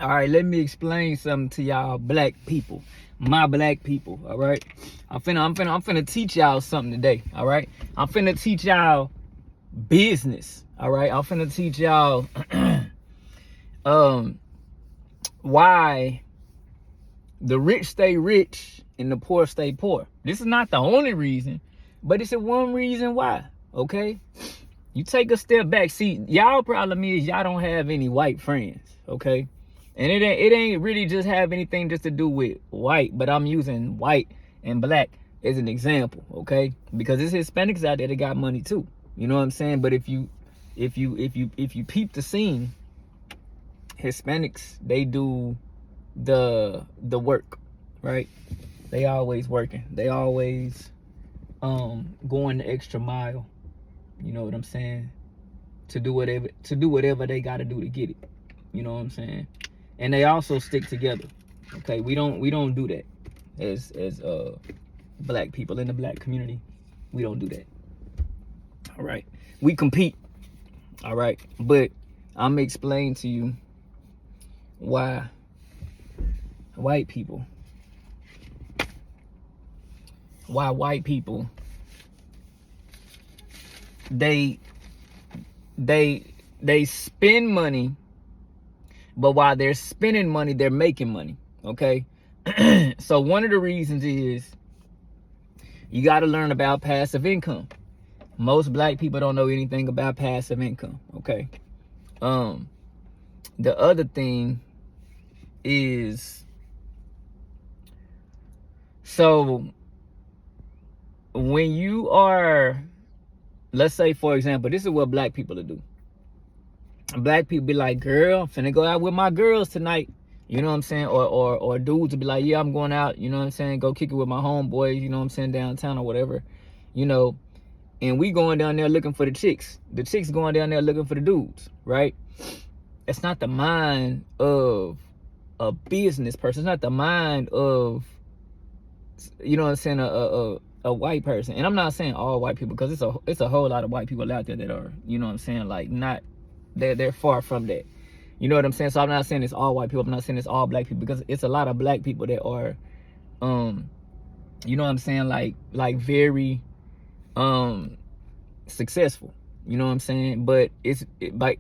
All right, let me explain something to y'all black people. My black people, all right? I'm finna teach y'all something today, all right? I'm finna teach y'all business, all right? I'm finna teach y'all why the rich stay rich and the poor stay poor. This is not the only reason, but it's a one reason why, okay? You take a step back. See, y'all problem is y'all don't have any white friends, okay? And it ain't really just have anything just to do with white, but I'm using white and black as an example, okay? Because there's Hispanics out there that got money too. You know what I'm saying? But if you peep the scene, Hispanics, they do the work, right? They always working. They always going the extra mile. You know what I'm saying? To do whatever they gotta do to get it. You know what I'm saying? And they also stick together. Okay, we don't do that as black people in the black community. We don't do that. All right, we compete. All right, but I'm gonna explain to you why white people they spend money, but while they're spending money, they're making money. Okay. So one of the reasons is you got to learn about passive income. Most black people don't know anything about passive income. Okay. The other thing is, so when you are, let's say for example, this is what black people will do. Black people be like, girl, I'm finna go out with my girls tonight. You know what I'm saying? Or dudes will be like, yeah, I'm going out, you know what I'm saying? Go kick it with my homeboys, you know what I'm saying, downtown or whatever, you know. And we going down there looking for the chicks. The chicks going down there looking for the dudes, right? It's not the mind of a business person. It's not the mind of, you know what I'm saying, a white person. And I'm not saying all white people, because it's a whole lot of white people out there that are, you know what I'm saying, like not, they're far from that. You know what I'm saying? So I'm not saying it's all white people. I'm not saying it's all black people, because it's a lot of black people that are, you know what I'm saying, like very successful. You know what I'm saying? But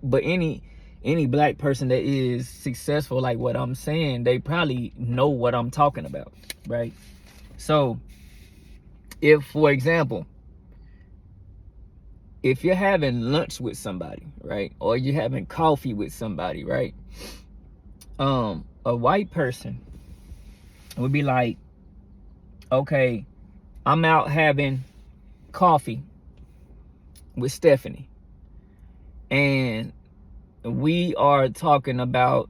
but any black person that is successful, like what I'm saying, they probably know what I'm talking about, right? So if, for example, if you're having lunch with somebody, right, or you're having coffee with somebody, right, a white person would be like, okay, I'm out having coffee with Stephanie, and we are talking about,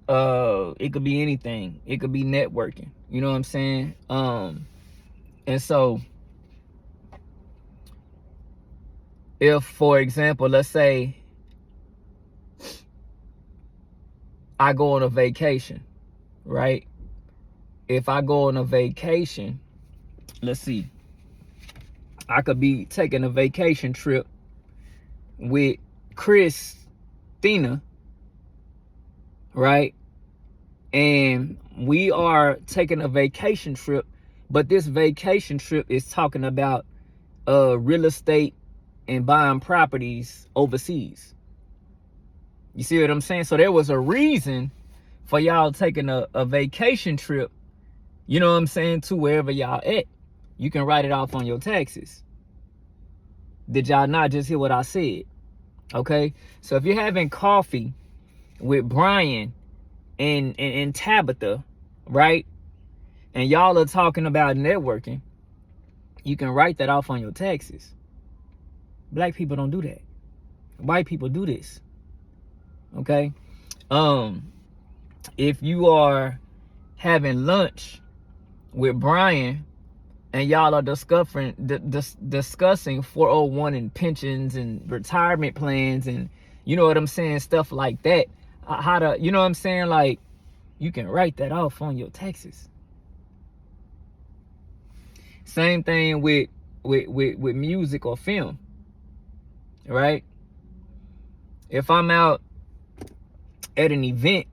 it could be anything. It could be networking. You know what I'm saying? And so if, for example, let's say I go on a vacation, right? If I go on a vacation, let's see, I could be taking a vacation trip with Christina, right? And we are taking a vacation trip, but this vacation trip is talking about real estate and buying properties overseas. You see what I'm saying? So there was a reason for y'all taking a vacation trip, you know what I'm saying, to wherever y'all at. You can write it off on your taxes. Did y'all not just hear what I said? Okay? So if you're having coffee with Brian and Tabitha, right, and y'all are talking about networking, you can write that off on your taxes. Black people don't do that. White people do this. Okay? If you are having lunch with Brian and y'all are discussing 401 and pensions and retirement plans and, you know what I'm saying, stuff like that, how to, you know what I'm saying, like, you can write that off on your taxes. Same thing with music or film, right? If I'm out at an event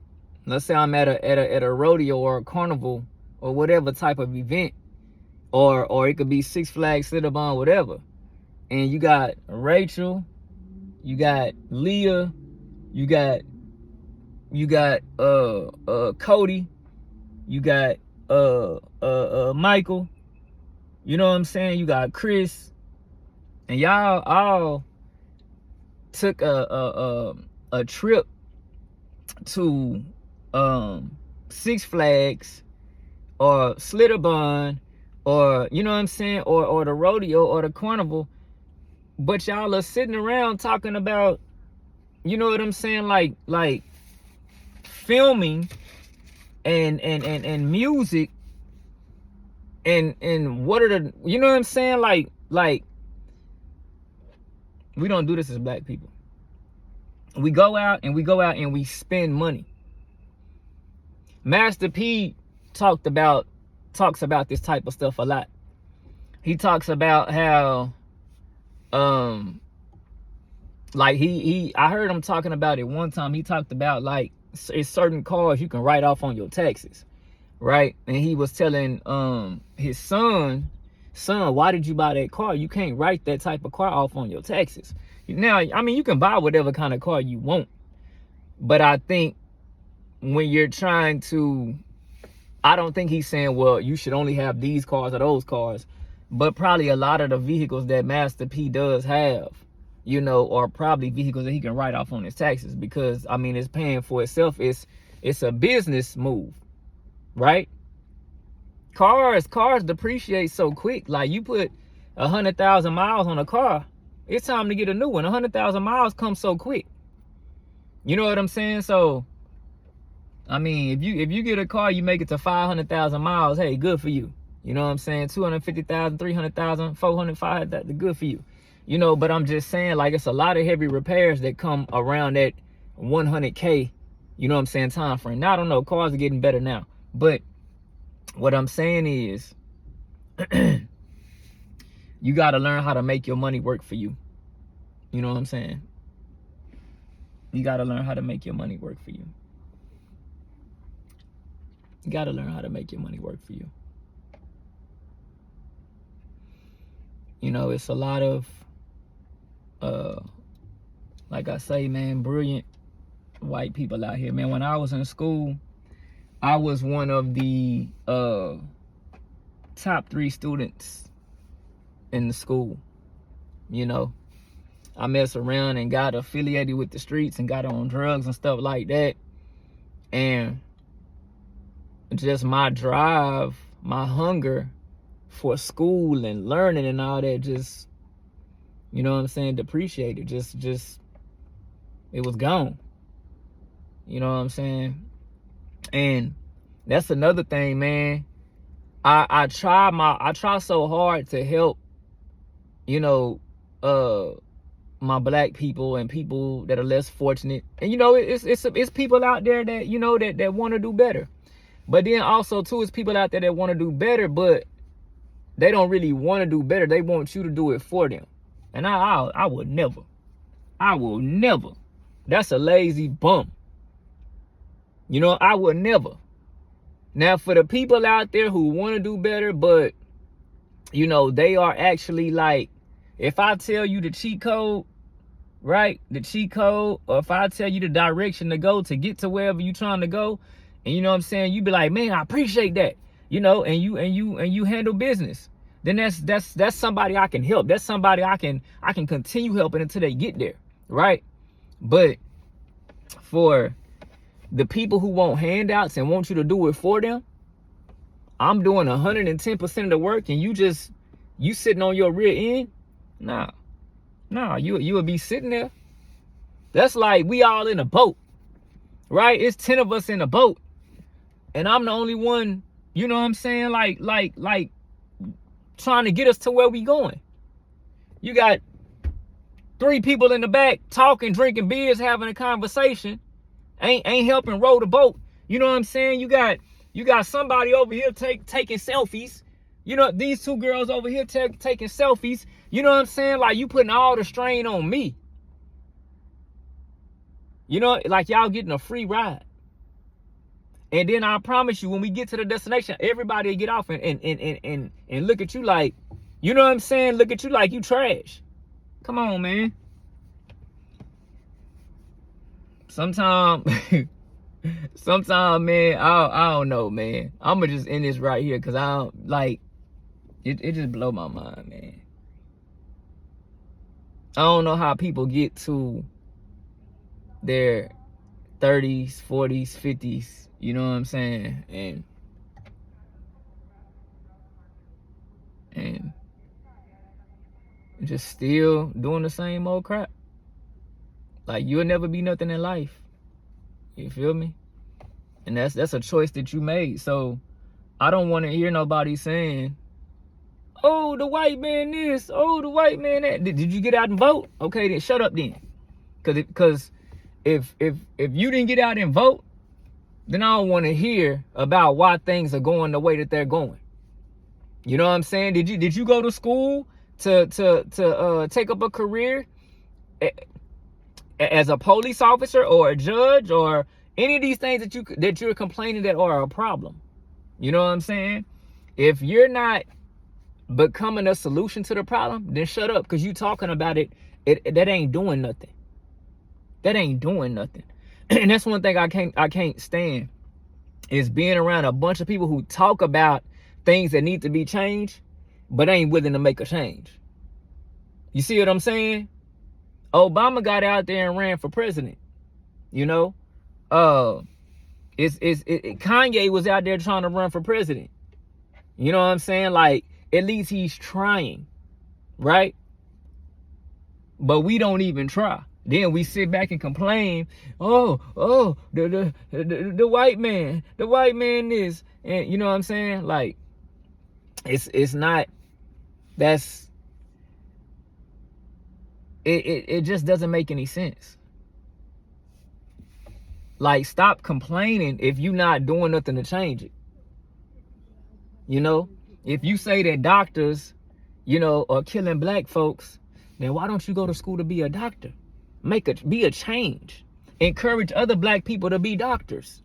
let's say I'm at a rodeo or a carnival or whatever type of event, or it could be Six Flags, Cinnabon, whatever. And you got Rachel, you got Leah, you got Cody, you got Michael, you know what I'm saying? You got Chris, and y'all all took a trip to Six Flags or Slitterbun, or you know what I'm saying, or the rodeo or the carnival, but y'all are sitting around talking about, you know what I'm saying, like filming and music and what are the, you know what I'm saying, like we don't do this as black people. We go out and we spend money. Master P talks about this type of stuff a lot. He talks about how like I heard him talking about it one time. He talked about like it's certain cars you can write off on your taxes, right? And he was telling his son, why did you buy that car? You can't write that type of car off on your taxes. Now, I mean, you can buy whatever kind of car you want, but I think when you're trying to, I don't think he's saying, well, you should only have these cars or those cars, but probably a lot of the vehicles that Master P does have, you know, are probably vehicles that he can write off on his taxes, because I mean, it's paying for itself. It's a business move, right? Cars depreciate so quick. Like, you put 100,000 miles on a car, it's time to get a new one. 100,000 miles comes so quick. You know what I'm saying? So, I mean, if you get a car, you make it to 500,000 miles, hey, good for you. You know what I'm saying? 250,000, 300,000, 400, 500, good for you. You know, but I'm just saying, like, it's a lot of heavy repairs that come around that 100K, you know what I'm saying, time frame. Now, I don't know, cars are getting better now. But what I'm saying is, you got to learn how to make your money work for you. You know what I'm saying? You got to learn how to make your money work for you. You got to learn how to make your money work for you. You know, it's a lot of, like I say, man, brilliant white people out here, man. When I was in school, I was one of the top 3 students in the school. You know, I messed around and got affiliated with the streets and got on drugs and stuff like that. And just my drive, my hunger for school and learning and all that, just, you know what I'm saying, depreciated. Just it was gone. You know what I'm saying? And that's another thing, man. I try so hard to help, you know, my black people and people that are less fortunate. And you know, it's people out there that, you know, that want to do better. But then also too, it's people out there that want to do better, but they don't really want to do better. They want you to do it for them. And I would never. I will never. That's a lazy bum. You know, I would never. Now, for the people out there who want to do better, but, you know, they are actually like, if I tell you the cheat code, right? The cheat code, or if I tell you the direction to go to get to wherever you're trying to go, and you know what I'm saying, you be like, man, I appreciate that. You know, and you handle business. Then that's somebody I can help. That's somebody I can continue helping until they get there, right? But for the people who want handouts and want you to do it for them, I'm doing 110% of the work, and you sitting on your rear end. Nah, you would be sitting there. That's like we all in a boat, right? It's 10 of us in a boat, and I'm the only one, you know what I'm saying, like trying to get us to where we going. You got 3 people in the back talking, drinking beers, having a conversation, ain't helping row the boat. You know what I'm saying? You got somebody over here taking selfies. You know, these 2 girls over here taking selfies. You know what I'm saying? Like, you putting all the strain on me. You know, like y'all getting a free ride. And then I promise you, when we get to the destination, everybody will get off and look at you like, you know what I'm saying? Look at you like you trash. Come on, man. Sometimes, man, I don't know, man. I'ma just end this right here, cause I don't like it just blow my mind, man. I don't know how people get to their 30s, 40s, 50s, you know what I'm saying? And just still doing the same old crap. Like, you'll never be nothing in life. You feel me? And that's a choice that you made. So I don't want to hear nobody saying, oh, the white man this, oh, the white man that. Did you get out and vote? Okay, then shut up then. Cause if you didn't get out and vote, then I don't want to hear about why things are going the way that they're going. You know what I'm saying? Did you go to school to take up a career as a police officer or a judge or any of these things that you're complaining that are a problem? You know what I'm saying? If you're not becoming a solution to the problem, then shut up, because you talking about it, that ain't doing nothing. That ain't doing nothing. And that's one thing I can't stand, is being around a bunch of people who talk about things that need to be changed, but ain't willing to make a change. You see what I'm saying? Obama got out there and ran for president. You know, Kanye was out there trying to run for president. You know what I'm saying? Like, at least he's trying, right? But we don't even try. Then we sit back and complain, the white man is, and you know what I'm saying? Like, it's not, that's, it just doesn't make any sense. Like, stop complaining if you're not doing nothing to change it. You know, if you say that doctors, you know, are killing black folks, then why don't you go to school to be a doctor? Be a change. Encourage other black people to be doctors.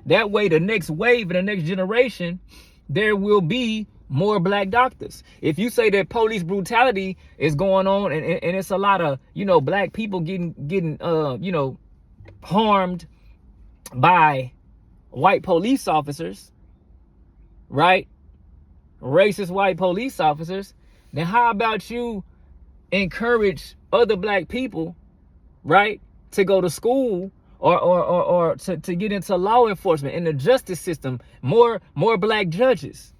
That way, the next wave and the next generation, there will be more black doctors. If you say that police brutality is going on and it's a lot of, you know, black people getting you know, harmed by white police officers, right? Racist white police officers, then how about you encourage other black people, right, to go to school or to get into law enforcement, in the justice system, more black judges,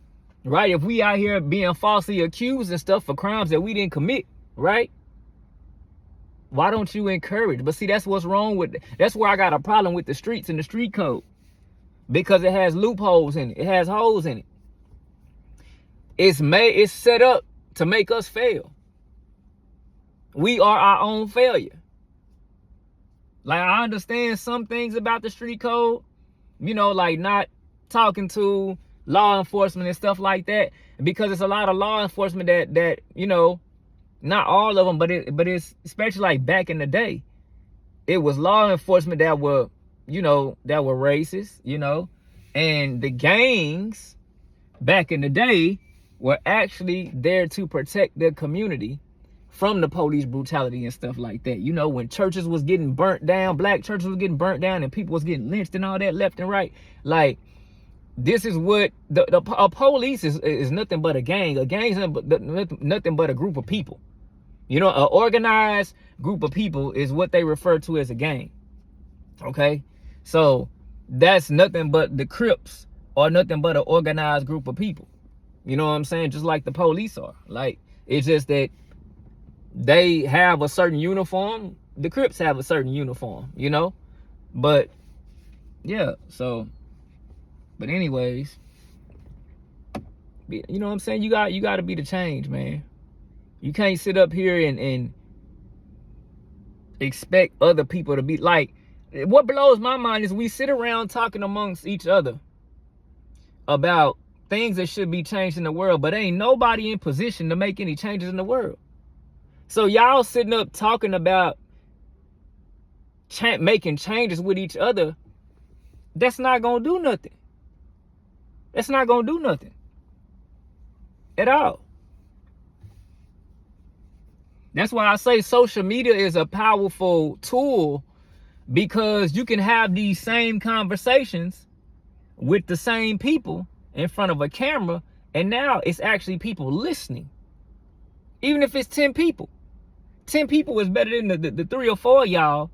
right? If we out here being falsely accused and stuff for crimes that we didn't commit, right? Why don't you encourage? But see, that's what's wrong with it. That's where I got a problem with the streets and the street code, because it has loopholes in it. It has holes in it. It's set up to make us fail. We are our own failure. Like, I understand some things about the street code, you know, like not talking to law enforcement and stuff like that, because it's a lot of law enforcement that you know, not all of them, but it's especially like back in the day, it was law enforcement that were, you know, that were racist, you know, and the gangs back in the day were actually there to protect their community from the police brutality and stuff like that. You know, when churches was getting burnt down, black churches was getting burnt down, and people was getting lynched and all that left and right. Like, this is what a police is nothing but a gang. A gang is nothing but a group of people. You know, an organized group of people is what they refer to as a gang. Okay? So that's nothing but the Crips, or nothing but an organized group of people. You know what I'm saying? Just like the police are. Like, it's just that they have a certain uniform. The Crips have a certain uniform, you know? But yeah, so, but anyways, you know what I'm saying? You got to be the change, man. You can't sit up here and expect other people to be like, what blows my mind is we sit around talking amongst each other about things that should be changed in the world, but ain't nobody in position to make any changes in the world. So y'all sitting up talking about making changes with each other, that's not gonna do nothing. That's not gonna do nothing at all. That's why I say social media is a powerful tool, because you can have these same conversations with the same people in front of a camera, and now it's actually people listening. Even if it's 10 people. 10 people is better than the 3 or 4 of y'all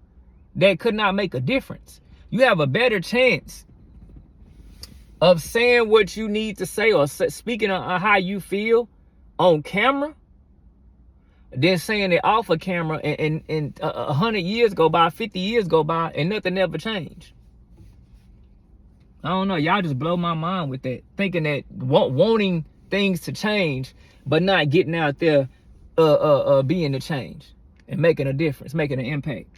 that could not make a difference. You have a better chance of saying what you need to say, or speaking on how you feel on camera, than saying it off a camera, and 100 years go by, 50 years go by, and nothing ever changed. I don't know. Y'all just blow my mind with that. Thinking that wanting things to change, but not getting out there being the change and making a difference, making an impact.